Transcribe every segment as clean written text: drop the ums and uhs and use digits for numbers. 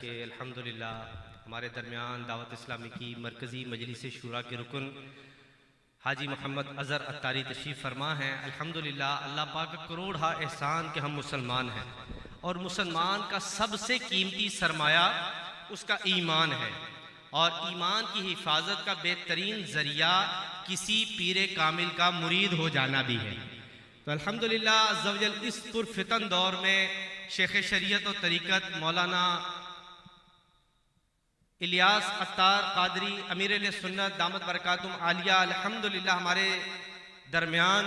कि अल्हम्दुलिल्लाह हमारे दरमियान दावत इस्लामी की मरकज़ी मजलिस शूरा के रुकन हाजी मोहम्मद अज़हर अत्तारी तशरीफ़ फरमा हैं। अल्हम्दुलिल्लाह अल्लाह पाक का करोड़ा एहसान कि हम मुसलमान हैं और मुसलमान का सबसे कीमती सरमाया उसका ईमान है और ईमान की हिफाजत का बेहतरीन ज़रिया किसी पीर कामिल का मुरीद हो जाना भी है। तो अल्हम्दुलिल्लाह अज़्ज़ा वजल इस पुरफितन दौर में शेख शरीयत और तरीक़त मौलाना इलियास अत्तार कादरी अमीर सुन्नत दामत बरकातुम आलिया अल्हम्दुलिल्लाह हमारे दरमियान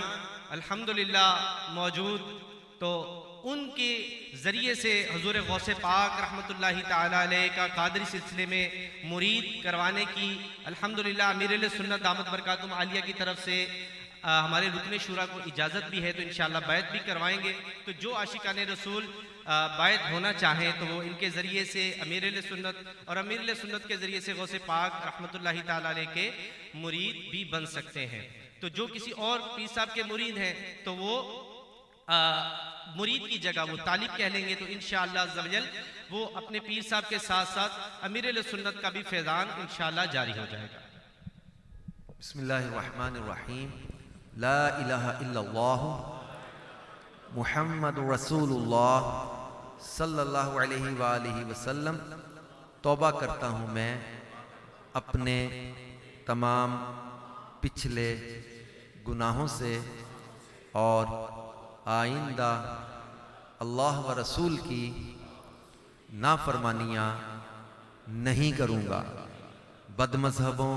अल्हम्दुलिल्लाह मौजूद। तो उनके ज़रिए से हुज़ूर गौसे पाक रहमतुल्लाहि ताला अलैह का कादरी सिलसिले में मुरीद करवाने की अल्हम्दुलिल्लाह अमीर सुन्नत दामत बरकातुम आलिया की तरफ से हमारे रुकने शूरा को इजाज़त भी है, तो इंशाअल्लाह बैत भी करवाएंगे। तो जो आशिकान रसूल बैत होना चाहें तो वो इनके ज़रिए से अमीर सुन्नत और अमीर सुन्नत के ज़रिए से गौसे पाक रहमतुल्लाहि ताला अलैह के मुरीद भी बन सकते हैं। तो जो किसी और पीर साहब के मुरीद हैं तो वो मुरीद की जगह वो तालिब कह लेंगे, तो इंशाअल्लाह अज़्ज़ा वजल वो अपने पीर साहब के साथ साथ अमीर सुन्नत का भी फैज़ान इंशाअल्लाह जारी हो जाएगा। बिस्मिल्लाहिर्रहमानिर्रहीम। ला इलाहा इल्लल्लाह मुहम्मदुर रसूलुल्लाह सल्लल्लाहु अलैहि वालिहि वसल्लम। तौबा करता हूँ मैं अपने तमाम पिछले गुनाहों से और आइंदा अल्लाह व रसूल की नाफरमानियाँ नहीं करूँगा, बदमज़हबों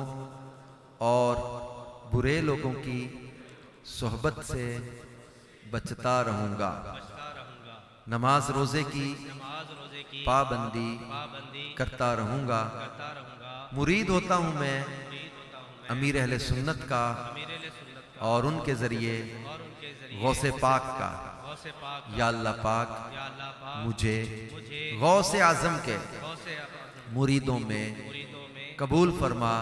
और बुरे लोगों की सोहबत से बचता रहूँगा, नमाज रोज़े की पाबंदी करता रहूँगा। मुरीद होता हूँ मैं अमीर अहले सुन्नत का और उनके ज़रिए गौसे पाक का। या अल्लाह पाक मुझे गौसे आज़म के मुरीदों में कबूल फरमा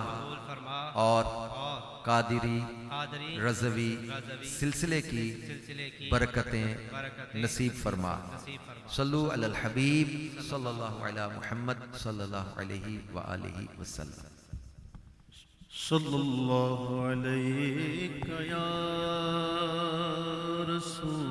और कादिरी रज़वी सिलसिले की बरकतें नसीब फरमा। सल्लु अलल हबीब सल्लल्लाहु अला मुहम्मद सल्लल्लाहु अलैहि व आलिहि वसल्लम। सल्लल्लाहु अलैहि या रसूल।